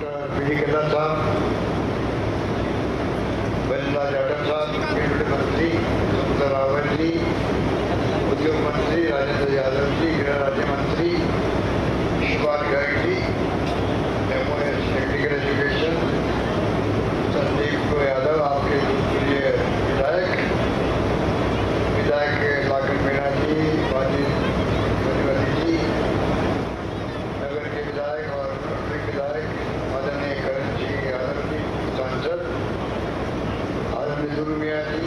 PD कल्ला साहब, बल्ला जाटव साहब, केंद्रीय मंत्री सुंदर रावल जी, उद्योग मंत्री राजेंद्र यादव जी, गृह राज्य मंत्री Shival Garg ji, MOS technical education Sandeep Yadav, आपके प्रिय विधायक लाखन मीणा जी, बाजी बनीवली जी, नगर के विधायक और विधायक आदरणीय करण जी यादव जी, सांसद आदरणीय दुर्ग मियाँ जी,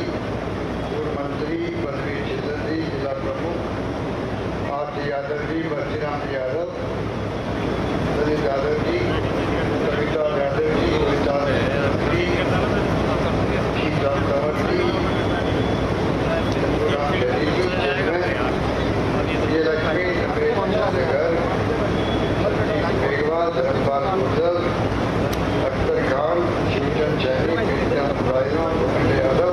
पूर्व मंत्री बलवीर छिल्लर जी, जिला प्रमुख आरती यादव जी, बर्सीराम यादव, ललित यादव जी, कविता यादव जी, कविता जी, शीतल कंवर जी, चंद्रराम शहरी जी, चेयरमैन विजयलक्ष्मी, नरेश चंद्रगर, मेघवाल, धर्मपाल गुर्जर, अख्तर खान, शिवचंद सैनी, प्रीतम रायना, भूपेंद्र यादव,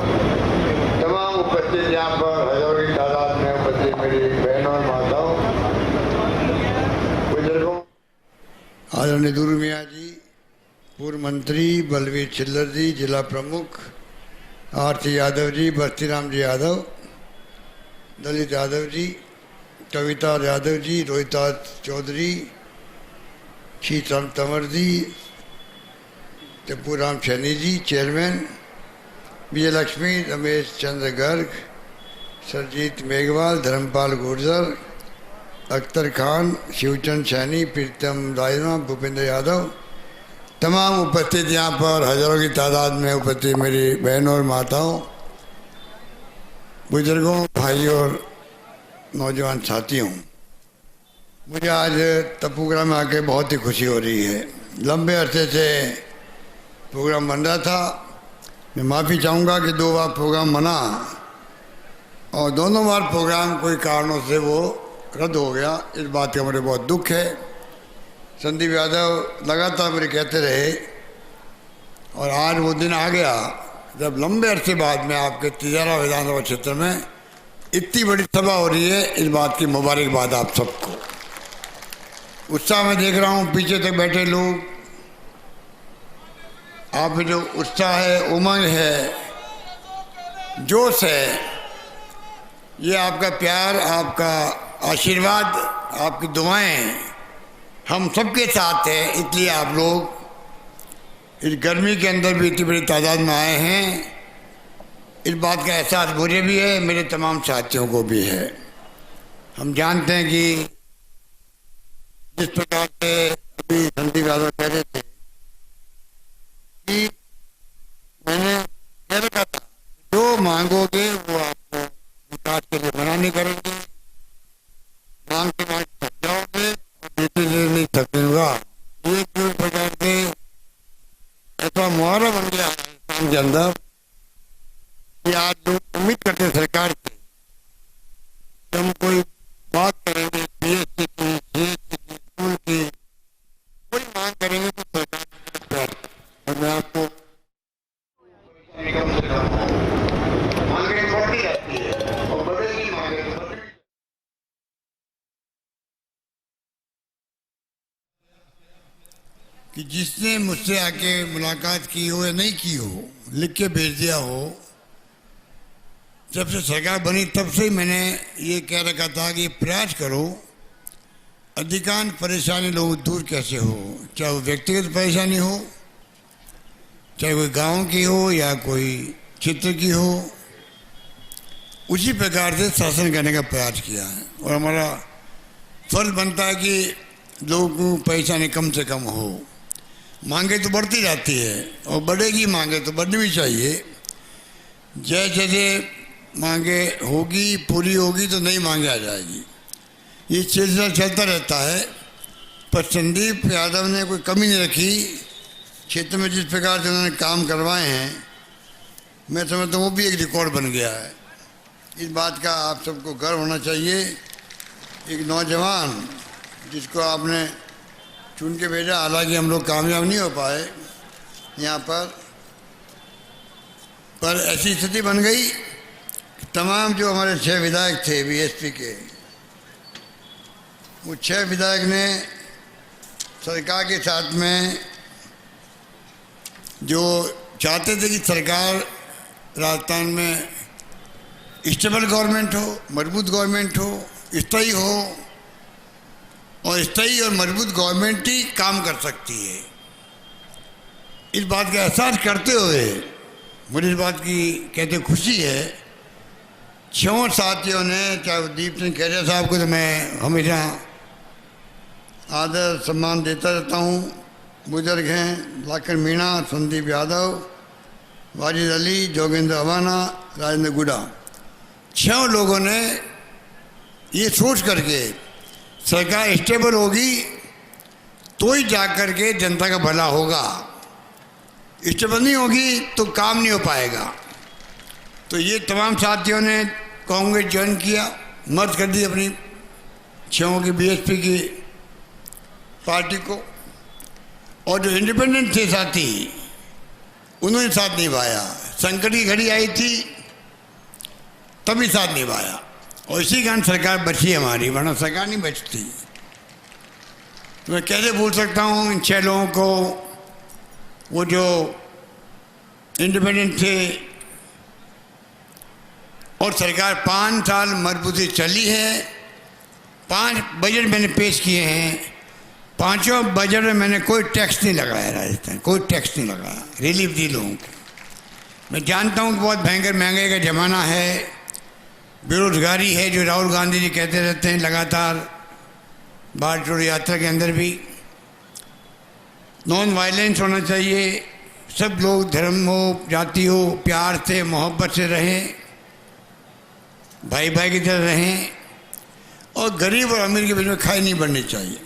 तमाम उपस्थित यहाँ पर हजारों की तादाद में उपस्थित मेरी बहनों और माताओं, बुजुर्गों, आदरणीय दुर्ग मियाँ जी, पूर्व मंत्री बलवीर छिल्लर जी, जिला प्रमुख आरती यादव जी, बर्सीराम जी यादव, ललित यादव जी, कविता यादव जी, रोहिता चौधरी, शीतल तंवर जी, टिप्पूराम सैनी जी, चेयरमैन विजयलक्ष्मी, रमेश चंद्र गर्ग, सरजीत मेघवाल, धर्मपाल गुर्जर, अख्तर खान, शिवचंद सैनी, प्रीतम रायना, भूपेंद्र यादव, तमाम उपस्थित यहाँ पर हजारों की तादाद में उपस्थित मेरी बहनों और माताओं, बुजुर्गों, भाइयों और नौजवान साथियों, मुझे आज तपोग्राम में आके बहुत ही खुशी हो रही है। लंबे अरसे से प्रोग्राम बन रहा था। मैं माफ़ी चाहूँगा कि 2 बार प्रोग्राम बना और दोनों बार प्रोग्राम कोई कारणों से वो रद्द हो गया। इस बात का मुझे बहुत दुख है। संदीप यादव लगातार मुझे कहते रहे और आज वो दिन आ गया जब लंबे अरसे बाद में आपके तिजारा विधानसभा क्षेत्र में इतनी बड़ी सभा हो रही है। इस बात की मुबारकबाद आप सबको। उत्साह में देख रहा हूँ, पीछे तक बैठे लोग, आप में जो उत्साह है, उमंग है, जोश है, ये आपका प्यार, आपका आशीर्वाद, आपकी दुआएं हम सबके साथ है। इसलिए आप लोग इस गर्मी के अंदर भी इतनी बड़ी तादाद में आए हैं। इस बात का एहसास मुझे भी है, मेरे तमाम साथियों को भी है। हम जानते हैं कि जिस प्रकार से अभी संदीप यादव कह रहे थे कि मैंने कह रखा था जो मांगोगे वो आपको विकास के लिए मना नहीं करेंगे, मांग के मांग थक जाओगे और देते नहीं थकेगा। ये किस प्रकार से ऐसा मुहावरा बन गया है इंसान के अंदर कि आज लोग उम्मीद करते हैं सरकार से कि हम कोई बात करेंगे पीएससी की, सीएससी की, स्कूल की, कोई मांग करेंगे तो सरकार। और मैं आपको मांगें बढ़ती रहती है और बदलती मांगें कि जिसने मुझसे आके मुलाकात की हो या नहीं की हो, लिख के भेज दिया हो, जब से सरकार बनी तब से ही मैंने ये कह रखा था कि प्रयास करो अधिकांश परेशानी लोग दूर कैसे हो, चाहे वो व्यक्तिगत परेशानी हो, चाहे कोई गांव की हो या कोई क्षेत्र की हो, उसी प्रकार से शासन करने का प्रयास किया है। और हमारा फर्ज बनता है कि लोगों को परेशानी कम से कम हो। मांगे तो बढ़ती जाती है और बढ़ेगी, मांगे तो बढ़नी भी चाहिए। जैसे जैसे मांगे होगी, पूरी होगी तो नई मांगे आ जाएगी। ये सिलसिला चलता रहता है। पर संदीप यादव ने कोई कमी नहीं रखी। क्षेत्र में जिस प्रकार से उन्होंने काम करवाए हैं, मैं समझता हूँ वो भी एक रिकॉर्ड बन गया है। इस बात का आप सबको गर्व होना चाहिए। एक नौजवान जिसको आपने चुन के भेजा, हालांकि हम लोग कामयाब नहीं हो पाए यहाँ पर ऐसी स्थिति बन गई। तमाम जो हमारे 6 विधायक थे बीएसपी के, वो 6 विधायक ने सरकार के साथ में जो चाहते थे कि सरकार राजस्थान में स्टेबल गवर्नमेंट हो, मजबूत गवर्नमेंट हो, स्थायी हो, और स्थायी और मजबूत गवर्नमेंट ही काम कर सकती है। इस बात का एहसास करते हुए मुझे इस बात की कहते खुशी है, 6 साथियों ने, चाहे दीप सिंह खैरिया साहब को तो मैं हमेशा आदर सम्मान देता रहता हूँ, बुजुर्ग हैं लाखन मीणा, संदीप यादव, वाजिद अली, जोगेंद्र अवाना, राजेंद्र गुडा, 6 लोगों ने ये सोच करके सरकार स्टेबल होगी तो ही जा कर के जनता का भला होगा, स्टेबल नहीं होगी तो काम नहीं हो पाएगा। तो ये तमाम साथियों ने कांग्रेस ज्वाइन किया, मर्ज कर दी अपनी 6 की बीएसपी की पार्टी को, और जो इंडिपेंडेंट थे साथी उन्होंने साथ निभाया। संकट की घड़ी आई थी तभी साथ निभाया, और इसी कारण सरकार बची हमारी, वरना सरकार नहीं बचती। तो मैं कैसे भूल सकता हूँ इन 6 लोगों को, वो जो इंडिपेंडेंट थे, और सरकार 5 साल मजबूती चली है। 5 बजट मैंने पेश किए हैं, 5 बजट में मैंने कोई टैक्स नहीं लगाया, राजस्थान कोई टैक्स नहीं लगाया, रिलीफ दी लोगों को। मैं जानता हूँ कि बहुत भयंकर महंगाई का ज़माना है, बेरोजगारी है, जो राहुल गांधी जी कहते रहते हैं लगातार भारत जोड़ो यात्रा के अंदर भी। नॉन वायलेंस होना चाहिए, सब लोग धर्म हो, जाति हो, प्यार से मोहब्बत से रहें, भाई भाई की तरह रहें, और गरीब और अमीर के बीच में खाई नहीं बढ़नी चाहिए।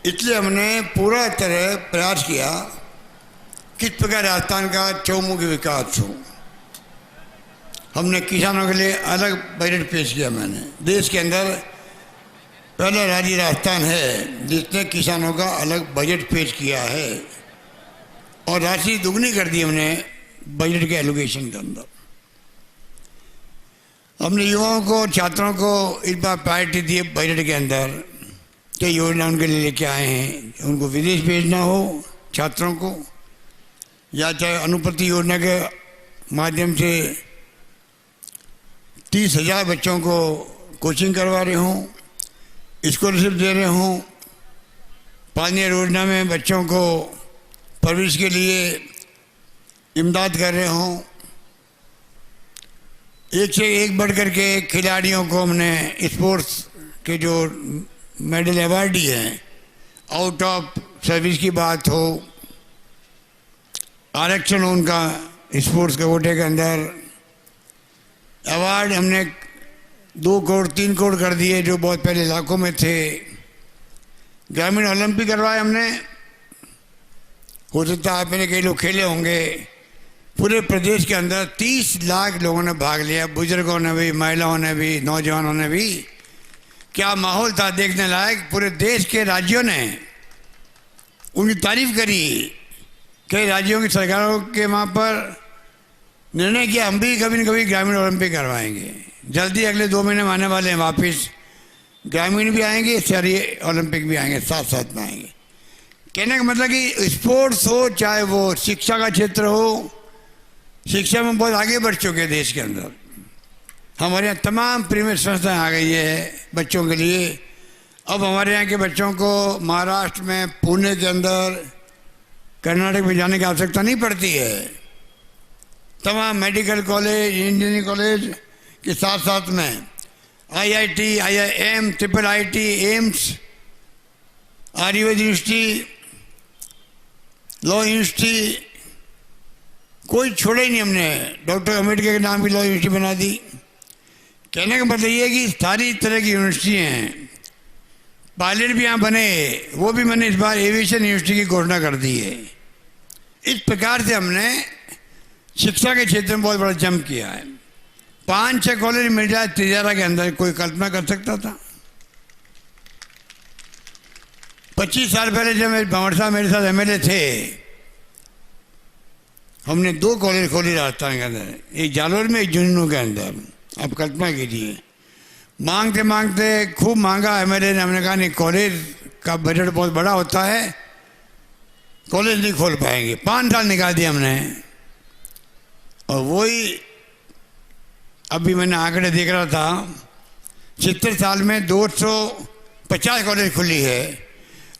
इसलिए हमने पूरा तरह प्रयास किया किस प्रकार राजस्थान का चौमुखी विकास हो। हमने किसानों के लिए अलग बजट पेश किया। मैंने देश के अंदर पहला राज्य राजस्थान है जिसने किसानों का अलग बजट पेश किया है, और राशि दुगनी कर दी हमने बजट के एलोकेशन के अंदर। हमने युवाओं को, छात्रों को इस बार प्रायोरिटी दी है बजट के अंदर, कई योजना उनके लिए लेके आए हैं। उनको विदेश भेजना हो छात्रों को, या चाहे अनुपति योजना के माध्यम से 30,000 बच्चों को कोचिंग करवा रहे हों, स्कॉलरशिप दे रहे हों, पानी योजना में बच्चों को परवरिश के लिए इमदाद कर रहे हों। एक से एक बढ़ कर के खिलाड़ियों को हमने स्पोर्ट्स के जो मेडल अवार्डी हैं, आउट ऑफ सर्विस की बात हो, आरक्षण हो उनका स्पोर्ट्स के कोटे के अंदर, अवार्ड हमने 2 करोड़ 3 करोड़ कर दिए जो बहुत पहले लाखों में थे। ग्रामीण ओलंपिक करवाए हमने, हो सकता है आप में कई लोग खेले होंगे। पूरे प्रदेश के अंदर 30 लाख लोगों ने भाग लिया, बुजुर्गों ने भी, महिलाओं ने भी, नौजवानों ने भी। क्या माहौल था देखने लायक। पूरे देश के राज्यों ने उनकी तारीफ करी। कई राज्यों की सरकारों के वहाँ पर निर्णय किया हम भी कभी न कभी ग्रामीण ओलंपिक करवाएंगे। जल्दी अगले 2 महीने में आने वाले हैं, वापस ग्रामीण भी आएंगे, शहरी ओलंपिक भी आएंगे, साथ साथ में आएंगे। कहने का मतलब कि स्पोर्ट्स हो, चाहे वो शिक्षा का क्षेत्र हो, शिक्षा में बहुत आगे बढ़ चुके हैं देश के अंदर। हमारे यहाँ तमाम प्रीमियर संस्थाएँ आ गई है बच्चों के लिए। अब हमारे यहाँ के बच्चों को महाराष्ट्र में, पुणे के अंदर, कर्नाटक में जाने की आवश्यकता नहीं पड़ती है। तमाम मेडिकल कॉलेज, इंजीनियरिंग कॉलेज के साथ साथ में IIT, IIM, IIIT, AIIMS, Ayurveda university, law university, कोई छोड़े ही नहीं हमने। डॉक्टर अम्बेडकर के नाम की लॉ यूनिवर्सिटी बना दी। कहने का मतलब ये है कि सारी तरह की यूनिवर्सिटी हैं। पायलट भी यहाँ बने, वो भी मैंने इस बार एविएशन यूनिवर्सिटी की घोषणा कर दी है। इस प्रकार से हमने शिक्षा के क्षेत्र में बहुत बड़ा जंप किया है। 5-6 कॉलेज मिल जाए तिजारा के अंदर, कोई कल्पना कर सकता था? 25 साल पहले जब भंवर साहब मेरे साथ MLA थे, हमने 2 कॉलेज खोली राजस्थान के अंदर, एक जालोर में, एक झुंझुनू के अंदर। आप कल्पना कीजिए, मांगते मांगते खूब मांगा MLA ने। हमने कहा नहीं, कॉलेज का बजट बहुत बड़ा होता है, कॉलेज नहीं खोल पाएंगे। 5 साल निकाल दिए हमने। और वही अभी मैंने आंकड़े देख रहा था, 70 साल में 250 कॉलेज खुली है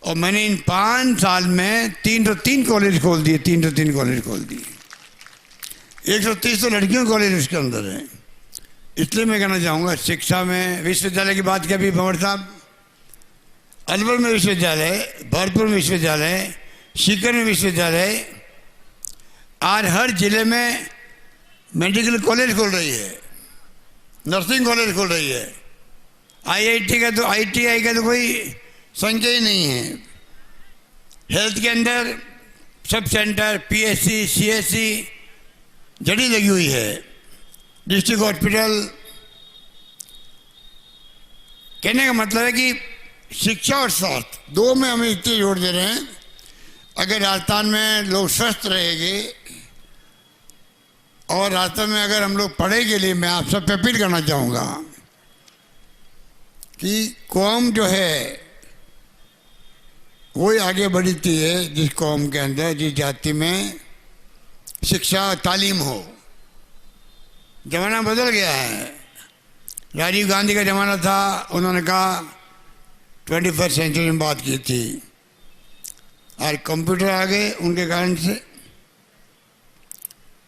और मैंने इन 5 साल में 303 कॉलेज खोल दिए। 303 कॉलेज खोल दिए। 130 तो लड़कियों कॉलेज उसके अंदर है। इसलिए मैं कहना चाहूँगा शिक्षा में विश्वविद्यालय की बात की अभी भंवर साहब, अलवर में विश्वविद्यालय, भरतपुर में विश्वविद्यालय, सीकर में विश्वविद्यालय, आज हर जिले में मेडिकल कॉलेज खोल रही है, नर्सिंग कॉलेज खोल रही है। आईआईटी का तो आईटीआई का तो कोई संख्या ही नहीं है। हेल्थ के अंदर सब सेंटर, पीएससी, सीएससी जड़ी लगी हुई है। District hospital. कहने का मतलब है कि शिक्षा और स्वास्थ्य दो में हमें इतने जोर दे रहे हैं। अगर राजस्थान में लोग स्वस्थ रहेंगे और राजस्थान में अगर हम लोग पढ़े के लिए, मैं आप सब पे अपील करना चाहूँगा कि कौम जो है वही आगे बढ़ती है जिस कौम के अंदर, जिस जाति में शिक्षा तालीम हो। ज़माना बदल गया है। राजीव गांधी का ज़माना था, उन्होंने कहा 21वीं सेंचुरी में बात की थी। आज कंप्यूटर आ गए उनके कारण से,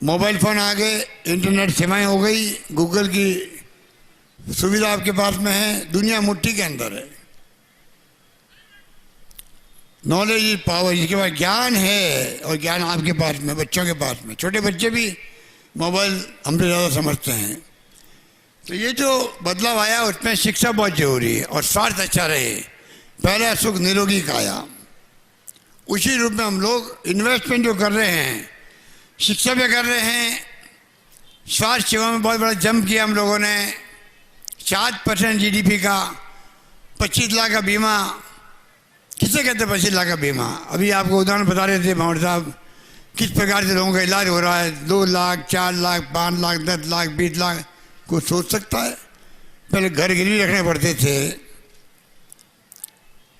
मोबाइल फ़ोन आ गए, इंटरनेट सेवाएं हो गई, गूगल की सुविधा आपके पास में है, दुनिया मुट्ठी के अंदर है। Knowledge is power. जिसके पास ज्ञान है और ज्ञान आपके पास में, बच्चों के पास में, छोटे बच्चे भी मोबाइल हमसे ज़्यादा समझते हैं। तो ये जो बदलाव आया उसमें शिक्षा बहुत जरूरी है और स्वास्थ्य अच्छा रहे। पहला सुख निरोगी काया। उसी रूप में हम लोग इन्वेस्टमेंट जो कर रहे हैं, शिक्षा में कर रहे हैं, स्वास्थ्य सेवा में बहुत बड़ा जंप किया हम लोगों ने। 7% जीडीपी का 25 लाख का बीमा। किसे कहते हैं 25 लाख का बीमा? अभी आपको उदाहरण बता रहे थे भंवर साहब, किस प्रकार से लोगों का इलाज हो रहा है। 2 लाख, 4 लाख, 5 लाख, 10 लाख, 20 लाख। कोई सोच सकता है? पहले घर गिरवी रखने पड़ते थे,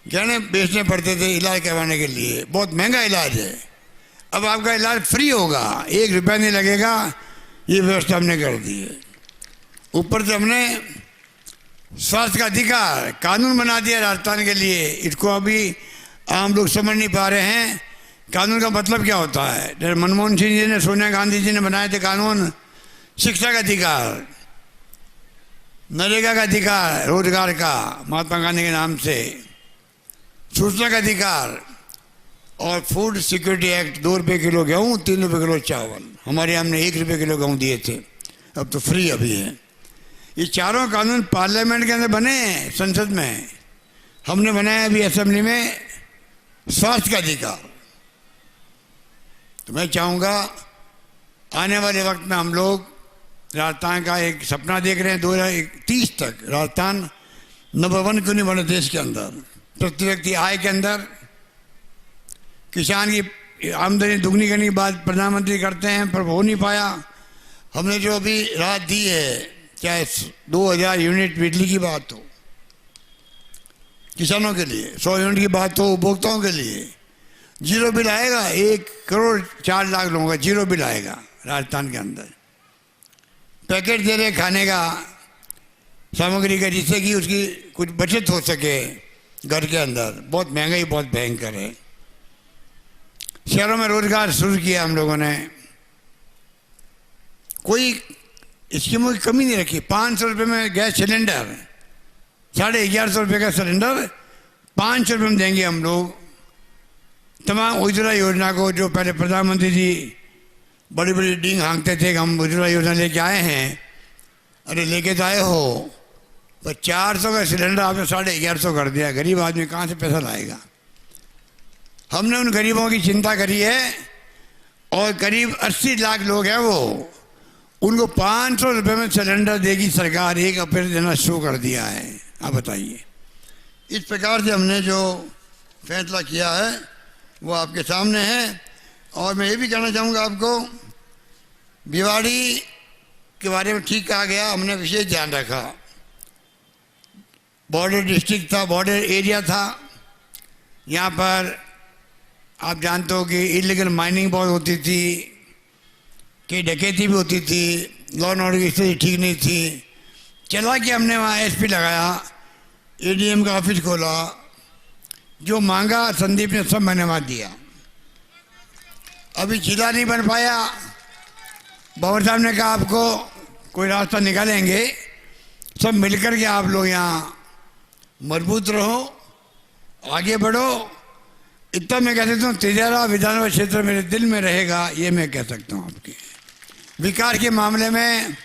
गहने बेचने पड़ते थे इलाज करवाने के लिए। बहुत महंगा इलाज है। अब आपका इलाज फ्री होगा, 1 रुपया नहीं लगेगा। ये व्यवस्था हमने कर दी है। ऊपर से हमने स्वास्थ्य का अधिकार कानून बना दिया राजस्थान के लिए। इसको अभी आम लोग समझ नहीं पा रहे हैं कानून का मतलब क्या होता है। मनमोहन सिंह जी ने, सोनिया गांधी जी ने बनाए थे कानून। शिक्षा का अधिकार, नरेगा का अधिकार, रोजगार का, महात्मा गांधी के नाम से, सूचना का अधिकार और फूड सिक्योरिटी एक्ट। 2 रुपये किलो गेहूँ, 3 रुपये किलो चावल। हमारे यहाँ हमने 1 रुपये किलो गेहूँ दिए थे, अब तो फ्री अभी है। ये चारों कानून पार्लियामेंट के अंदर बने हैं, संसद में। हमने बनाया अभी असेंबली में स्वास्थ्य का अधिकार। तो मैं चाहूँगा आने वाले वक्त में हम लोग राजस्थान का एक सपना देख रहे हैं 2030 तक राजस्थान नंबर 1 क्यों नहीं बने देश के अंदर, प्रति व्यक्ति आय के अंदर। किसान की आमदनी दुगनी करने की बात प्रधानमंत्री करते हैं पर हो नहीं पाया। हमने जो अभी राहत दी है, चाहे 2000 यूनिट बिजली की बात हो किसानों के लिए, 100 यूनिट की बात हो उपभोक्ताओं के लिए, जीरो बिल आएगा। 1 करोड़ 4 लाख लोगों का जीरो बिल आएगा राजस्थान के अंदर। पैकेट दे रहे खाने का, सामग्री का, जिससे कि उसकी कुछ बचत हो सके घर के अंदर। बहुत महंगाई बहुत भयंकर है। शहरों में रोजगार शुरू किया हम लोगों ने, कोई स्कीमों की कमी नहीं रखी। 500 रुपये में गैस सिलेंडर, 1150 रुपये का सिलेंडर 500 रुपये में देंगे हम लोग। तमाम उज्ज्वला योजना को, जो पहले प्रधानमंत्री जी बड़ी बड़ी डींग हाँकते थे कि हम उज्ज्वला योजना लेके आए हैं, अरे लेके तो आए हो, पर 400 का सिलेंडर आपने 1150 कर दिया। गरीब आदमी कहाँ से पैसा लाएगा? हमने उन गरीबों की चिंता करी है और करीब 80 लाख लोग हैं वो, उनको 500 रुपये में सिलेंडर देगी सरकार। 1 अप्रैल देना शुरू कर दिया है। आप बताइए। इस प्रकार से हमने जो फैसला किया है वो आपके सामने है। और मैं ये भी कहना चाहूँगा आपको, भिवाड़ी के बारे में ठीक कहा गया, हमने विशेष ध्यान रखा। बॉर्डर डिस्ट्रिक्ट था, बॉर्डर एरिया था। यहाँ पर आप जानते हो कि इलीगल माइनिंग बहुत होती थी, कि डकैती भी होती थी, लॉ एंड ऑर्डर की स्थिति ठीक नहीं थी। चला कि हमने वहाँ एसपी लगाया, एडीएम का ऑफिस खोला, जो मांगा संदीप ने सब मैंने वहाँ दिया। अभी जिला नहीं बन पाया, बाबा साहब ने कहा आपको कोई रास्ता निकालेंगे, सब मिलकर के आप लोग यहाँ मजबूत रहो, आगे बढ़ो। इतना मैं कह सकता हूँ तिजारा विधानसभा क्षेत्र मेरे दिल में रहेगा, ये मैं कह सकता हूँ। आपके विकास के मामले में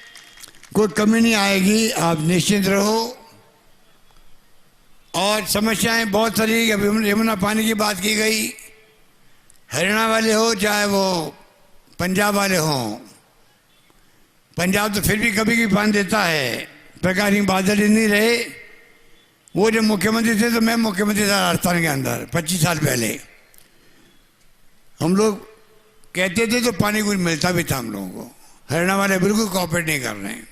कोई कमी नहीं आएगी, आप निश्चिंत रहो। और समस्याएं बहुत सारी, यमुना पानी की बात की गई, हरियाणा वाले हो चाहे वो पंजाब वाले हों, पंजाब तो फिर भी कभी कभी पानी देता है, प्रकाश सिंह बादल ही नहीं रहे। वो जब मुख्यमंत्री थे तो मैं मुख्यमंत्री था राजस्थान के अंदर 25 साल पहले। हम लोग कहते थे तो पानी कुछ मिलता भी था हम लोगों को। हरियाणा वाले बिल्कुल कॉपरेट नहीं कर रहे हैं।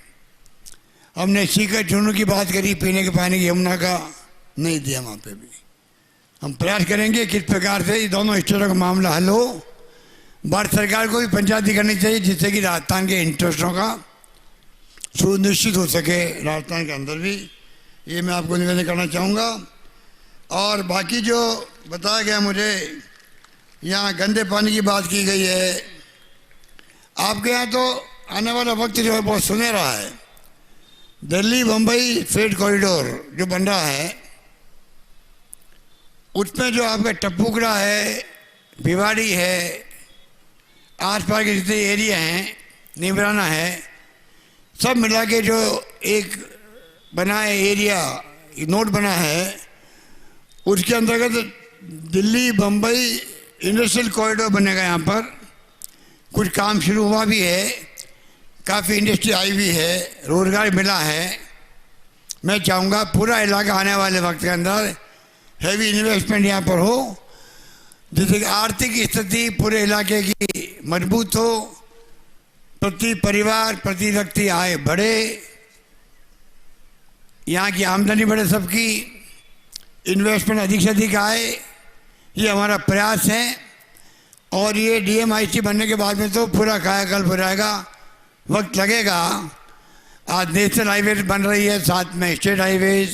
हमने सीकर चूनू की बात करी, पीने के पानी की, यमुना का नहीं दिया वहाँ पे भी। हम प्रयास करेंगे किस प्रकार से ये दोनों स्टेटों का मामला हल हो। भारत सरकार को भी पंचायती करनी चाहिए जिससे कि राजस्थान के इंटरेस्टों का सुनिश्चित हो सके, राजस्थान के अंदर भी। ये मैं आपको निवेदन करना चाहूँगा। और बाकी जो बताया गया मुझे, यहाँ गंदे पानी की बात की गई है। आपके यहाँ तो आने वाला वक्त जो है बहुत सुनहरा है। दिल्ली बम्बई फ्रेट कॉरिडोर जो बन रहा है, उसमें जो आपका टप्पूकड़ा है, भिवाड़ी है, आसपास के जितने एरिया हैं, निमराना है, सब मिला के जो एक बना है एरिया, नोट बना है, उसके अंतर्गत दिल्ली बम्बई इंडस्ट्रियल कॉरिडोर बनेगा। यहाँ पर कुछ काम शुरू हुआ भी है, काफ़ी इंडस्ट्री आई भी है, रोजगार मिला है। मैं चाहूँगा पूरा इलाका आने वाले वक्त के अंदर हैवी इन्वेस्टमेंट यहाँ पर हो, जिससे कि आर्थिक स्थिति पूरे इलाके की मजबूत हो, प्रति परिवार प्रति व्यक्ति आय बढ़े, यहाँ की आमदनी बढ़े, सबकी इन्वेस्टमेंट अधिक से अधिक आए। ये हमारा प्रयास है। और ये डीएमआईसी बनने के बाद में तो पूरा कायाकल्प हो जाएगा, वक्त लगेगा। आज नेशनल हाईवेज बन रही है, साथ में स्टेट हाईवेज,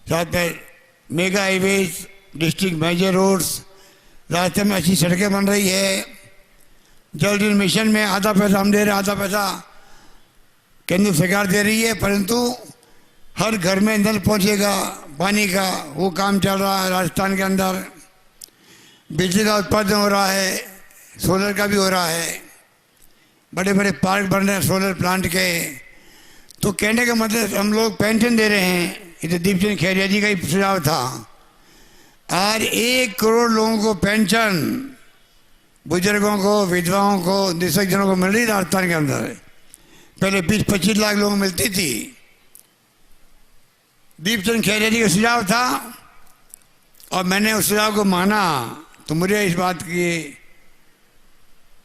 साथ में mega highways, district major roads, रास्ते में अच्छी सड़कें बन रही है। जल जीवन मिशन में आधा पैसा हम दे रहे हैं, आधा पैसा केंद्र सरकार दे रही है, परंतु हर घर में नल पहुंचेगा पानी का, वो काम चल रहा है राजस्थान के अंदर। बिजली का उत्पादन हो रहा है, सोलर का भी हो रहा है, बड़े बड़े पार्क बन रहे हैं सोलर प्लांट के। तो कहने का मतलब हम लोग पेंशन दे रहे हैं, ये तो दीपचंद खैरिया जी का ही सुझाव था। आज 1 करोड़ लोगों को पेंशन, बुजुर्गों को, विधवाओं को, दिव्यांगजनों को मिल रही राजस्थान के अंदर। पहले 20-25 लाख लोगों को मिलती थी। दीपचंद खैरिया जी का सुझाव था और मैंने उस सुझाव को माना, तो मुझे इस बात की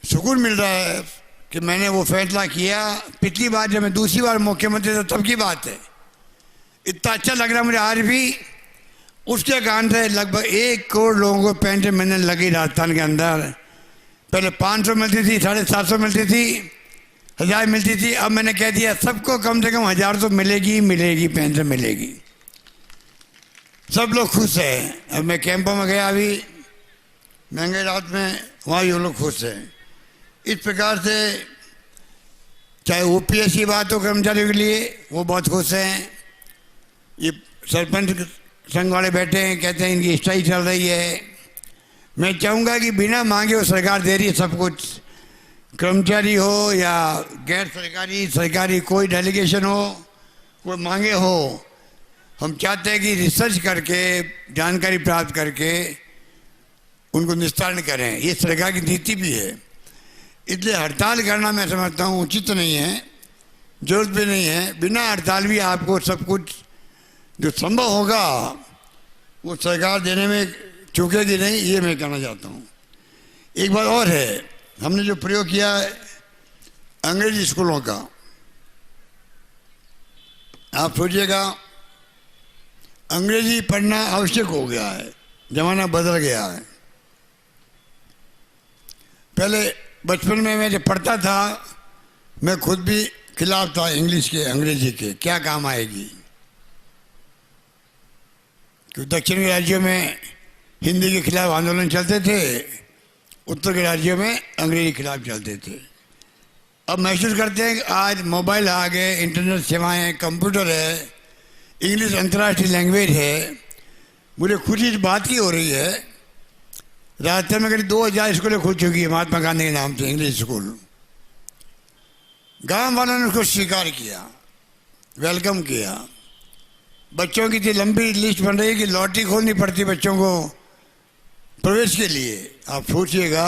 सुकून मिल रहा है कि मैंने वो फैसला किया। पिछली बार जब मैं दूसरी बार मुख्यमंत्री था तब की बात है। इतना अच्छा लग रहा मुझे आज भी। उसके कारण से लगभग 1 करोड़ लोगों को पेंशन मिलने लगी राजस्थान के अंदर। पहले 500 मिलती थी, 750 मिलती थी, 1000 मिलती थी। अब मैंने कह दिया सबको कम से कम 1000 तो मिलेगी, मिलेगी, पेंशन मिलेगी। सब लोग खुश हैं। अब मैं कैंपों में गया अभी महंगे रात में, वहाँ भी वो लोग खुश हैं। इस प्रकार से चाहे ओपीएस की बात हो कर्मचारियों के लिए, वो बहुत खुश हैं। ये सरपंच संघ वाले बैठे हैं, कहते हैं इनकी स्ट्राइक चल रही है। मैं चाहूँगा कि बिना मांगे वो सरकार दे रही है सब कुछ, कर्मचारी हो या गैर सरकारी, सरकारी कोई डेलीगेशन हो, कोई मांगे हो। हम चाहते हैं कि रिसर्च करके, जानकारी प्राप्त करके उनको निस्तारण करें। ये सरकार की नीति भी है। इसलिए हड़ताल करना मैं समझता हूँ उचित नहीं है, जरूरत भी नहीं है। बिना हड़ताल भी आपको सब कुछ जो संभव होगा वो सरकार देने में चूकेगी नहीं, ये मैं कहना चाहता हूँ। एक बात और है, हमने जो प्रयोग किया है अंग्रेजी स्कूलों का, आप सोचिएगा अंग्रेजी पढ़ना आवश्यक हो गया है, ज़माना बदल गया है। पहले बचपन में मैं जब पढ़ता था, मैं खुद भी खिलाफ था इंग्लिश के, अंग्रेजी के, क्या काम आएगी। क्योंकि दक्षिण के राज्यों में हिंदी के खिलाफ आंदोलन चलते थे, उत्तर के राज्यों में अंग्रेजी के खिलाफ चलते थे। अब महसूस करते हैं कि आज मोबाइल आ गए, इंटरनेट सेवाएं, कंप्यूटर है, इंग्लिश अंतर्राष्ट्रीय लैंग्वेज है। मुझे खुशी इस बात की हो रही है, राजस्थान में करीब 2000 स्कूलें खुल चुकी है महात्मा गांधी के नाम से, इंग्लिश स्कूल। गांव वालों ने उसको स्वीकार किया, वेलकम किया। बच्चों की इतनी लंबी लिस्ट बन रही है कि लॉटरी खोलनी पड़ती बच्चों को प्रवेश के लिए। आप सोचिएगा,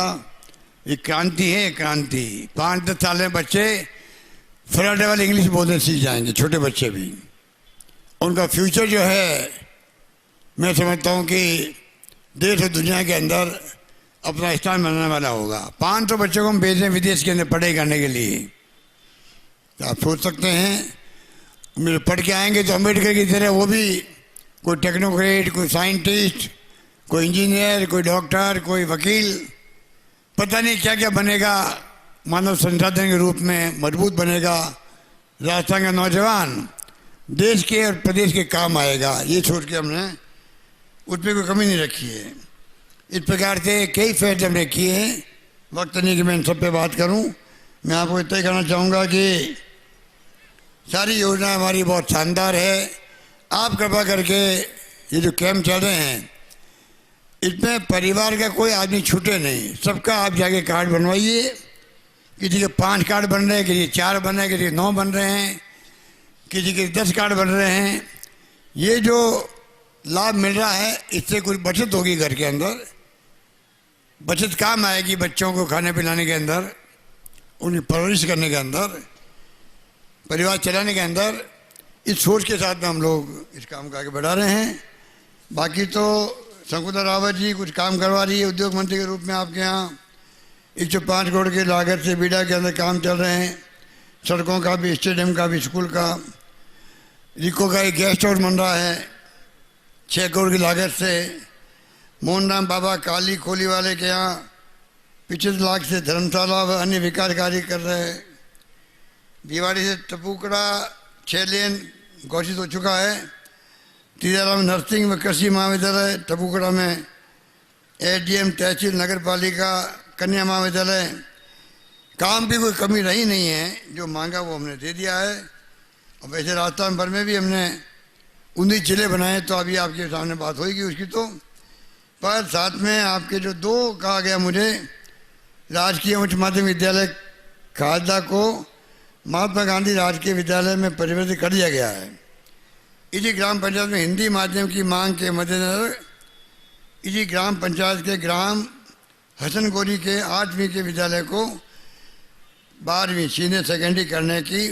ये क्रांति है, क्रांति। 5-10 साल में बच्चे फ्लडेबल इंग्लिश बोलने सीख जाएंगे, छोटे बच्चे भी। उनका फ्यूचर जो है, मैं समझता हूँ कि देश और दुनिया के अंदर अपना स्थान बनाने वाला होगा। 500 बच्चों को हम भेजें विदेश के अंदर पढ़ाई करने के लिए, तो आप सोच सकते हैं मेरे पढ़ के आएंगे तो अम्बेडकर की तरह वो भी कोई टेक्नोक्रेट, कोई साइंटिस्ट, कोई इंजीनियर, कोई डॉक्टर, कोई वकील, पता नहीं क्या क्या बनेगा। मानव संसाधन के रूप में मजबूत बनेगा। राजस्थान का नौजवान देश के और प्रदेश के काम आएगा, ये सोच के हमने उस पर कोई कमी नहीं रखी है। इस प्रकार से कई फैसले हमने किए हैं। वक्त नहीं कि मैं इन सब पे बात करूं। मैं आपको इतना ही कहना चाहूँगा कि सारी योजना हमारी बहुत शानदार है। आप कृपा करके ये जो कैंप चल रहे हैं, इसमें परिवार का कोई आदमी छूटे नहीं। सबका आप जाके कार्ड बनवाइए। किसी के 5 कार्ड बन रहे हैं, किसी के 4 बन रहे हैं, किसी के 9 बन रहे हैं, किसी के 10 कार्ड बन रहे हैं। ये जो लाभ मिल रहा है, इससे कुछ बचत होगी घर के अंदर, बचत काम आएगी बच्चों को खाने पिलाने के अंदर, उनकी परवरिश करने के अंदर, परिवार चलाने के अंदर। इस सोच के साथ में हम लोग इस काम को आगे बढ़ा रहे हैं। बाकी तो शंकुतला रावत जी कुछ काम करवा रही है उद्योग मंत्री के रूप में आपके यहाँ। 105 करोड़ की लागत से बीडा के अंदर काम चल रहे हैं, सड़कों का भी, स्टेडियम का भी, स्कूल का। रिको का एक गेस्ट हाउस बन रहा है 6 करोड़ की लागत से। मोहन राम बाबा काली खोली वाले के यहाँ 25 लाख से धर्मशाला व अन्य विकास कार्य कर रहे हैं। भिवाड़ी से टपुकड़ा 6 लेन घोषित हो चुका है। तीराराम नर्सिंग व कृषि महाविद्यालय टपुकड़ा में, एडीएम तहसील नगर पालिका कन्या महाविद्यालय। काम भी कोई कमी रही नहीं है, जो मांगा वो हमने दे दिया है। और वैसे राजस्थान भर में भी हमने 19 जिले बनाए, तो अभी आपके सामने बात होगी उसकी। तो पर साथ में आपके जो 2 कहा गया मुझे, राजकीय उच्च माध्यमिक विद्यालय खालदा को महात्मा गांधी राजकीय विद्यालय में परिवर्तित कर दिया गया है। इसी ग्राम पंचायत में हिंदी माध्यम की मांग के मद्देनजर इसी ग्राम पंचायत के ग्राम हसनगोरी के 8वीं के विद्यालय को 12वीं सीनियर सेकेंडरी करने की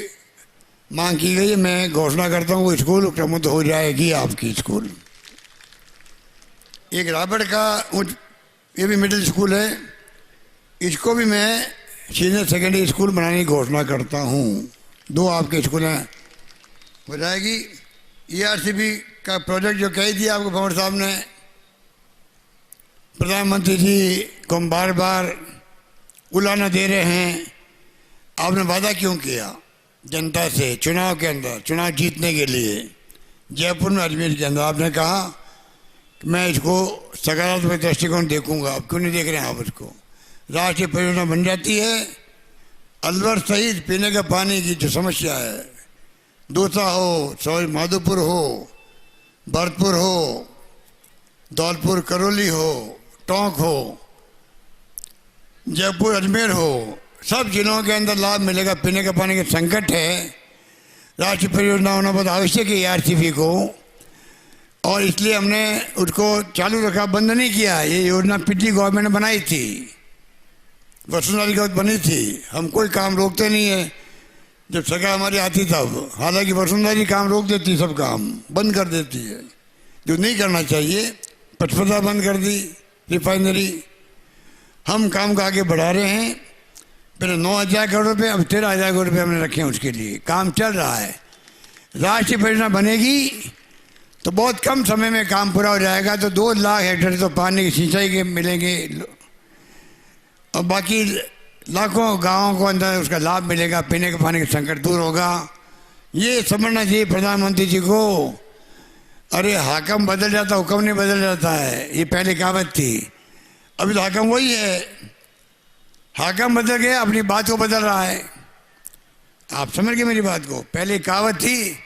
मांग की गई है। मैं घोषणा करता हूँ वो स्कूल प्रमुख हो जाएगी आपकी स्कूल। एक राबर्ट का ये भी मिडिल स्कूल है, इसको भी मैं सीनियर सेकेंडरी स्कूल बनाने की घोषणा करता हूँ। 2 आपके स्कूल हैं हो जाएगी। ERCP का प्रोजेक्ट जो कही दिया आपको भंवर साहब ने, प्रधानमंत्री जी को हम बार बार उलाना दे रहे हैं। आपने वादा क्यों किया जनता से चुनाव के अंदर, चुनाव जीतने के लिए जयपुर में, अजमेर के अंदर? आपने कहा कि मैं इसको सकारात्मक दृष्टिकोण देखूंगा। आप क्यों नहीं देख रहे हैं? आप उसको राष्ट्रीय परियोजना बन जाती है। अलवर सहित पीने का पानी की जो समस्या है, दौसा हो, माधोपुर हो, भरतपुर हो, धौलपुर करौली हो, टोंक हो, जयपुर अजमेर हो, सब जिलों के अंदर लाभ मिलेगा। पीने का पानी का संकट है, राष्ट्रीय परियोजना होना बहुत आवश्यक है ERCP को, और इसलिए हमने उसको चालू रखा, बंद नहीं किया। ये योजना पिछली गवर्नमेंट ने बनाई थी, वसुंधरा की गवर्नमेंट बनी थी। हम कोई काम रोकते नहीं है जब सरकार हमारी आती तब। हालांकि वसुंधरा जी काम रोक देती, सब काम बंद कर देती है जो नहीं करना चाहिए। पचपता बंद कर दी, रिफाइनरी। हम काम को आगे बढ़ा रहे हैं। पहले 9,000 करोड़ रुपये, अब 13,000 करोड़ रुपये हमने रखे हैं उसके लिए। काम चल रहा है। राष्ट्रीय परियोजना बनेगी तो बहुत कम समय में काम पूरा हो जाएगा। तो 2 लाख हेक्टेयर तो पानी की सिंचाई के मिलेंगे, और बाकी लाखों गांवों को अंदर उसका लाभ मिलेगा, पीने के पानी का संकट दूर होगा। ये समझना चाहिए प्रधानमंत्री जी को। अरे हाकम बदल जाता, हुक्म नहीं बदल जाता है, ये पहले कहावत थी। अभी तो हाकम वही है, हाकम बदल गया, अपनी बात को बदल रहा है। आप समझ गए मेरी बात को। पहले कहावत थी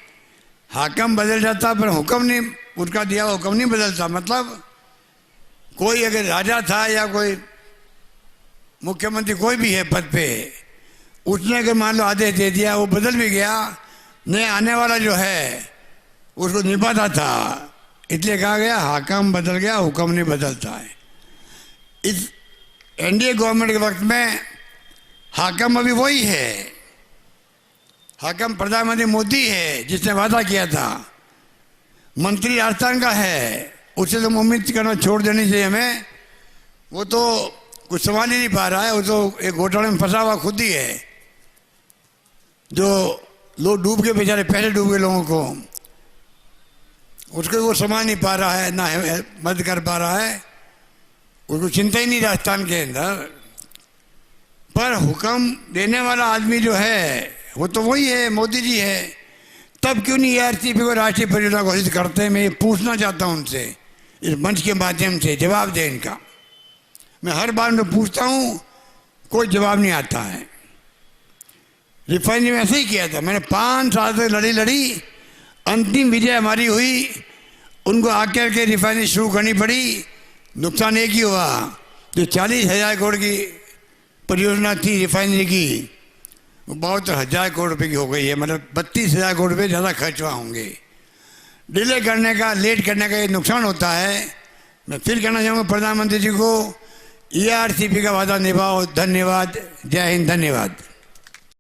हाकम बदल जाता पर हुक्म नहीं, उनका दिया हुक्म नहीं बदलता। मतलब कोई अगर राजा था या कोई मुख्यमंत्री कोई भी है पद पे, उसने अगर मान लो आदेश दे दिया, वो बदल भी गया, नया आने वाला जो है उसको निभाता था। इसलिए कहा गया हाकम बदल गया, हुक्म नहीं बदलता है। इस एनडीए गवर्नमेंट के वक्त में हाकम अभी वही है, हाकम प्रधानमंत्री मोदी है जिसने वादा किया था। मंत्री राजस्थान का है, उससे तो उम्मीद करना छोड़ देनी चाहिए हमें। वो तो कुछ संभाल ही नहीं पा रहा है, वो तो एक घोटाले में फंसा हुआ खुद ही है। जो लोग डूब के बेचारे, पहले डूब गए लोगों को, उसको वो संभाल नहीं पा रहा है, ना मदद कर पा रहा है, उसको चिंता ही नहीं राजस्थान के अंदर। पर हुक्म देने वाला आदमी जो है वो तो वही है, मोदी जी है। तब क्यों नहीं एआरसीपी को राष्ट्रीय परियोजना घोषित करते हैं? मैं ये पूछना चाहता हूँ उनसे, इस मंच के माध्यम से जवाब दें इनका। मैं हर बार उनको पूछता हूँ, कोई जवाब नहीं आता है। रिफाइनरी में ऐसे ही किया था, मैंने 5 साल तक लड़ी, अंतिम विजय हमारी हुई। उनको आकर के रिफाइनरी शुरू करनी पड़ी, नुकसान एक ही हुआ। जो 40,000 करोड़ की परियोजना थी रिफाइनरी की, वो 72,000 करोड़ रुपये की हो गई है। मतलब 32,000 करोड़ रुपये ज़्यादा खर्च हुआ होंगे। डिले करने का, लेट करने का ये नुकसान होता है। मैं फिर कहना चाहूँगा प्रधानमंत्री जी को, ईआरसीपी का वादा निभाओ। धन्यवाद। जय हिंद। धन्यवाद।